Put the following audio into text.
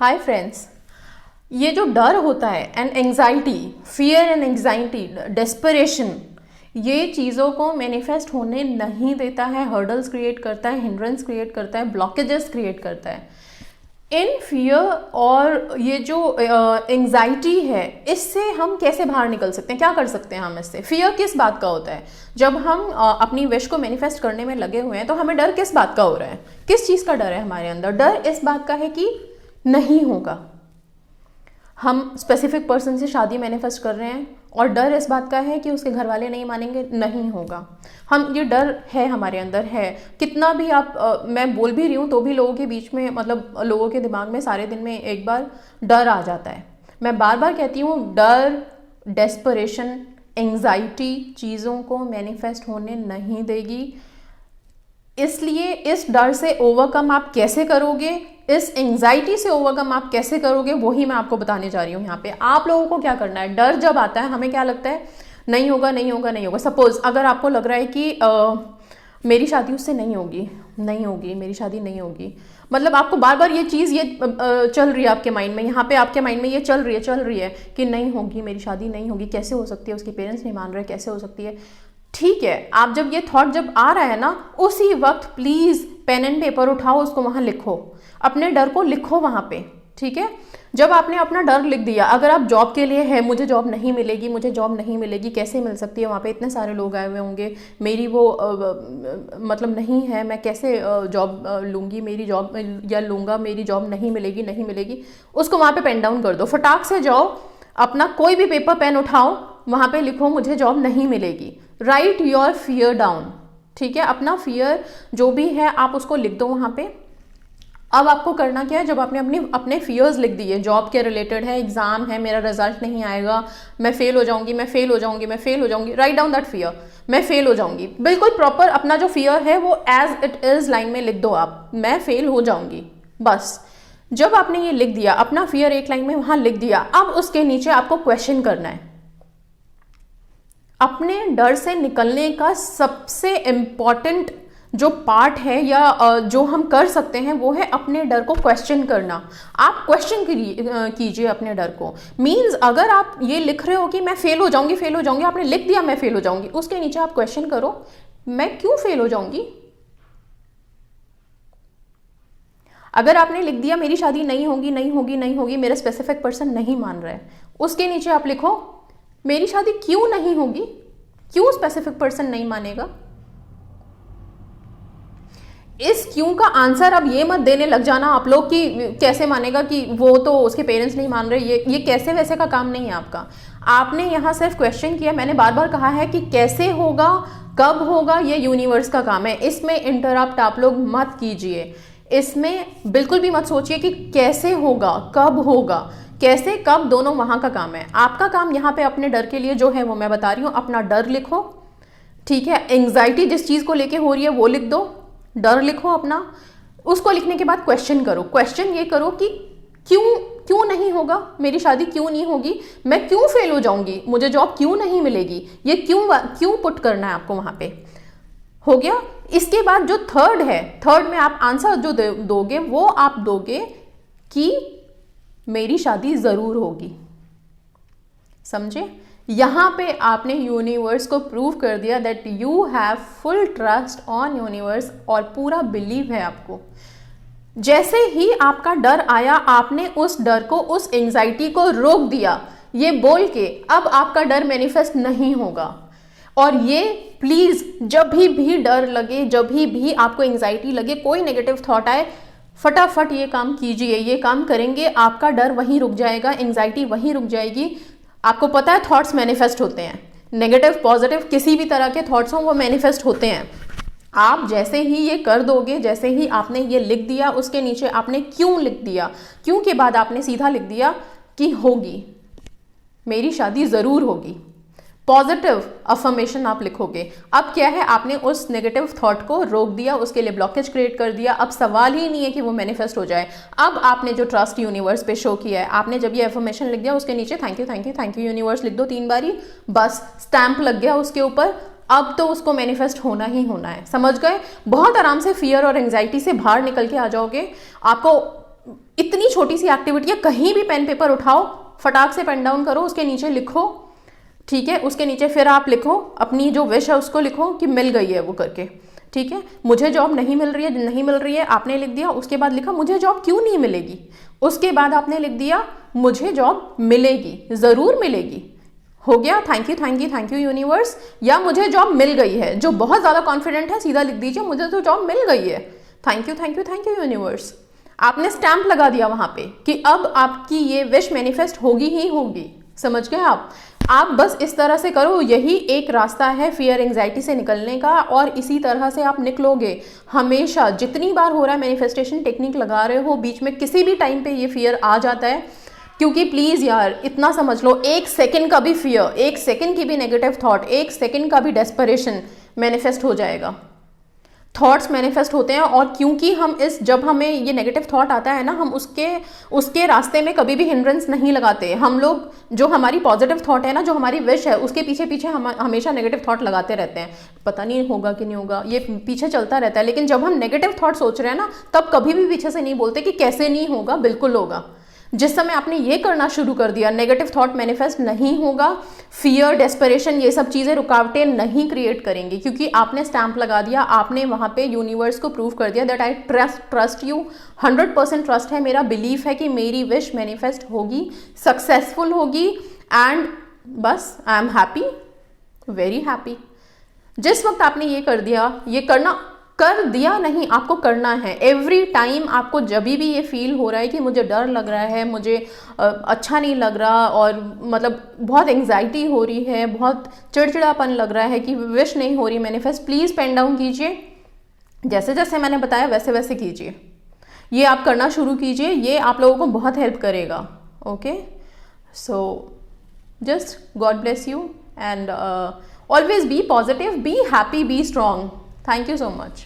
Hi friends, ये जो डर होता है and anxiety, fear and anxiety, desperation, ये चीज़ों को मैनिफेस्ट होने नहीं देता है, हर्डल्स क्रिएट करता है, हिंड्रेंस क्रिएट करता है, ब्लॉकेजेस क्रिएट करता है। इन फियर और ये जो एंजाइटी है, इससे हम कैसे बाहर निकल सकते हैं, क्या कर सकते हैं हम इससे? फियर किस बात का होता है? जब हम अपनी विश को मैनिफेस्ट करने में लगे हुए हैं तो हमें डर किस बात का हो रहा है? किस चीज़ का डर है हमारे अंदर? डर इस बात का है कि नहीं होगा। हम स्पेसिफिक पर्सन से शादी मैनिफेस्ट कर रहे हैं और डर इस बात का है कि उसके घर वाले नहीं मानेंगे, नहीं होगा। हम ये डर है, हमारे अंदर है। कितना भी आप मैं बोल भी रही हूँ तो भी लोगों के बीच में, मतलब लोगों के दिमाग में सारे दिन में एक बार डर आ जाता है। मैं बार बार कहती हूँ, डर, डेस्परेशन, एंजाइटी चीज़ों को मैनिफेस्ट होने नहीं देगी। इसलिए इस डर से ओवरकम आप कैसे करोगे, इस एंजाइटी से ओवरकम आप कैसे करोगे, वही मैं आपको बताने जा रही हूँ यहाँ पे। आप लोगों को क्या करना है? डर जब आता है, हमें क्या लगता है? नहीं होगा, नहीं होगा, नहीं होगा। सपोज अगर आपको लग रहा है कि मेरी शादी उससे नहीं होगी, नहीं होगी, मेरी शादी नहीं होगी, मतलब आपको बार बार ये चीज़ चल रही है आपके माइंड में, यहाँ पे आपके माइंड में ये चल रही है कि नहीं होगी, मेरी शादी नहीं होगी, कैसे हो सकती है, उसके पेरेंट्स नहीं मान रहे, कैसे हो सकती है। ठीक है, आप जब ये थॉट जब आ रहा है ना, उसी वक्त प्लीज़ पेन एंड पेपर उठाओ, उसको वहाँ लिखो, अपने डर को लिखो वहाँ पे। ठीक है, जब आपने अपना डर लिख दिया, अगर आप जॉब के लिए है, मुझे जॉब नहीं मिलेगी, मुझे जॉब नहीं मिलेगी, कैसे मिल सकती है, वहाँ पे इतने सारे लोग आए हुए होंगे, मेरी वो मतलब नहीं है, मैं कैसे जॉब लूँगी, मेरी जॉब या लूँगा, मेरी जॉब नहीं मिलेगी, नहीं मिलेगी, उसको वहाँ पे पेन डाउन कर दो। फटाक से जाओ, अपना कोई भी पेपर पेन उठाओ, वहाँ पे लिखो मुझे जॉब नहीं मिलेगी। Right your fear down. ठीक है, अपना फियर जो भी है आप उसको लिख दो वहाँ पे। अब आपको करना क्या है? जब आपने अपने फियर्स लिख दिए, जॉब के रिलेटेड है, एग्जाम है, मेरा रिजल्ट नहीं आएगा, मैं फेल हो जाऊंगी, मैं फेल हो जाऊंगी, मैं फेल हो जाऊंगी, राइट डाउन दैट फियर, मैं फेल हो जाऊंगी। बिल्कुल प्रॉपर अपना जो फियर है वो एज इट इज लाइन में लिख दो आप, मैं फेल हो जाऊंगी। बस जब आपने ये लिख दिया, अपना फियर एक लाइन में वहां लिख दिया, अब उसके नीचे आपको क्वेश्चन करना है। अपने डर से निकलने का सबसे इम्पॉर्टेंट जो पार्ट है या जो हम कर सकते हैं वो है अपने डर को क्वेश्चन करना। आप क्वेश्चन कीजिए अपने डर को। मींस अगर आप ये लिख रहे हो कि मैं फेल हो जाऊंगी, फेल हो जाऊंगी, आपने लिख दिया मैं फेल हो जाऊंगी, उसके नीचे आप क्वेश्चन करो, मैं क्यों फेल हो जाऊंगी? अगर आपने लिख दिया मेरी शादी नहीं होगी, नहीं होगी, नहीं होगी, मेरा स्पेसिफिक पर्सन नहीं मान रहा है, उसके नीचे आप लिखो मेरी शादी क्यों नहीं होगी, क्यों स्पेसिफिक पर्सन नहीं मानेगा। इस क्यों का आंसर अब ये मत देने लग जाना आप लोग कि कैसे मानेगा, कि वो तो उसके पेरेंट्स नहीं मान रहे, ये कैसे वैसे का काम नहीं है आपका। आपने यहाँ सिर्फ क्वेश्चन किया। मैंने बार बार कहा है कि कैसे होगा, कब होगा, ये यूनिवर्स का काम है। इसमें इंटरप्ट आप लोग मत कीजिए, इसमें बिल्कुल भी मत सोचिए कि कैसे होगा, कब होगा, कैसे कब, दोनों वहां का काम है। आपका काम यहाँ पे अपने डर के लिए जो है वो मैं बता रही हूँ, अपना डर लिखो। ठीक है, एंग्जाइटी जिस चीज को लेके हो रही है वो लिख दो, डर लिखो अपना। उसको लिखने के बाद क्वेश्चन करो। क्वेश्चन ये करो कि क्यों नहीं होगा, मेरी शादी क्यों नहीं होगी, मैं क्यों फेल हो जाऊंगी, मुझे जॉब क्यों नहीं मिलेगी, ये क्यों पुट करना है आपको वहां पे। हो गया। इसके बाद जो थर्ड है, थर्ड में आप आंसर जो दोगे वो आप दोगे कि मेरी शादी जरूर होगी। समझे? यहां पे आपने यूनिवर्स को प्रूव कर दिया that you have full trust on universe, और पूरा बिलीव है आपको। जैसे ही आपका डर आया, आपने उस डर को, उस एंजाइटी को रोक दिया ये बोल के अब आपका डर मैनिफेस्ट नहीं होगा। और ये प्लीज जब भी डर लगे, जब भी आपको एंजाइटी लगे, कोई नेगेटिव थॉट आए, फटाफट ये काम कीजिए। ये काम करेंगे, आपका डर वहीं रुक जाएगा, एंजाइटी वहीं रुक जाएगी। आपको पता है थॉट्स मैनिफेस्ट होते हैं, नेगेटिव पॉजिटिव किसी भी तरह के थॉट्स हों वो मैनिफेस्ट होते हैं। आप जैसे ही ये कर दोगे, जैसे ही आपने ये लिख दिया, उसके नीचे आपने क्यों लिख दिया, क्यों के बाद आपने सीधा लिख दिया कि होगी, मेरी शादी जरूर होगी। पॉजिटिव अफर्मेशन आप लिखोगे। अब क्या है, आपने उस नेगेटिव थॉट को रोक दिया, उसके लिए ब्लॉकेज क्रिएट कर दिया। अब सवाल ही नहीं है कि वो मैनिफेस्ट हो जाए। अब आपने जो ट्रस्ट यूनिवर्स पे शो किया है, आपने जब ये अफर्मेशन लिख दिया, उसके नीचे thank you, thank you, thank you universe लिख दो 3 बारी, बस स्टैंप लग गया उसके ऊपर। अब तो उसको मैनिफेस्ट होना ही होना है। समझ गए? बहुत आराम से फियर और एंजाइटी से बाहर निकल के आ जाओगे। आपको इतनी छोटी सी एक्टिविटी है, कहीं भी पेन पेपर उठाओ, फटाक से पेन डाउन करो, उसके नीचे लिखो, ठीक है, उसके नीचे फिर आप लिखो अपनी जो विश है उसको लिखो कि मिल गई है वो करके, ठीक है। मुझे जॉब नहीं मिल रही है, नहीं मिल रही है, आपने लिख दिया, उसके बाद लिखा मुझे जॉब क्यों नहीं मिलेगी, उसके बाद आपने लिख दिया मुझे जॉब मिलेगी, ज़रूर मिलेगी, हो गया, thank you thank you thank you universe. या मुझे जॉब मिल गई है, जो बहुत ज़्यादा कॉन्फिडेंट है सीधा लिख दीजिए मुझे तो जॉब मिल गई है, thank you thank you thank you universe. आपने स्टैंप लगा दिया वहां पे कि अब आपकी ये विश मैनिफेस्ट होगी ही होगी, समझ गए आप बस इस तरह से करो, यही एक रास्ता है फियर एंग्जाइटी से निकलने का, और इसी तरह से आप निकलोगे हमेशा। जितनी बार हो रहा है मैनिफेस्टेशन टेक्निक लगा रहे हो, बीच में किसी भी टाइम पे ये फियर आ जाता है, क्योंकि प्लीज़ यार इतना समझ लो, एक सेकंड का भी फियर, एक सेकंड की भी नेगेटिव थॉट, एक सेकंड का भी डेस्परेशन मैनिफेस्ट हो जाएगा। थॉट्स मैनिफेस्ट होते हैं, और क्योंकि हम जब हमें ये नेगेटिव थॉट आता है ना, हम उसके रास्ते में कभी भी हिंड्रेंस नहीं लगाते। हम लोग जो हमारी पॉजिटिव थॉट है ना, जो हमारी विश है, उसके पीछे पीछे हम हमेशा नेगेटिव थॉट लगाते रहते हैं, पता नहीं होगा कि नहीं होगा, ये पीछे चलता रहता है। लेकिन जब हम नेगेटिव थॉट सोच रहे हैं ना, तब कभी भी पीछे से नहीं बोलते कि कैसे नहीं होगा, बिल्कुल होगा। जिस समय आपने ये करना शुरू कर दिया, नेगेटिव थॉट मैनिफेस्ट नहीं होगा, फियर, डेस्परेशन, ये सब चीज़ें रुकावटें नहीं क्रिएट करेंगी, क्योंकि आपने स्टैंप लगा दिया, आपने वहाँ पे यूनिवर्स को प्रूव कर दिया that I trust you, 100% trust है, मेरा बिलीफ है कि मेरी विश मैनिफेस्ट होगी, सक्सेसफुल होगी, एंड बस I am happy, very happy. जिस वक्त आपने ये कर दिया, ये कर दिया नहीं, आपको करना है। एवरी टाइम आपको जब भी ये फील हो रहा है कि मुझे डर लग रहा है, मुझे अच्छा नहीं लग रहा, और मतलब बहुत एंग्जाइटी हो रही है, बहुत चिड़चिड़ापन लग रहा है कि विश नहीं हो रही मैनिफेस्ट, प्लीज़ पेन डाउन कीजिए, जैसे जैसे मैंने बताया वैसे वैसे कीजिए, ये आप करना शुरू कीजिए, ये आप लोगों को बहुत हेल्प करेगा। Okay, so just God bless you, and always be positive, be happy, B strong. Thank you so much.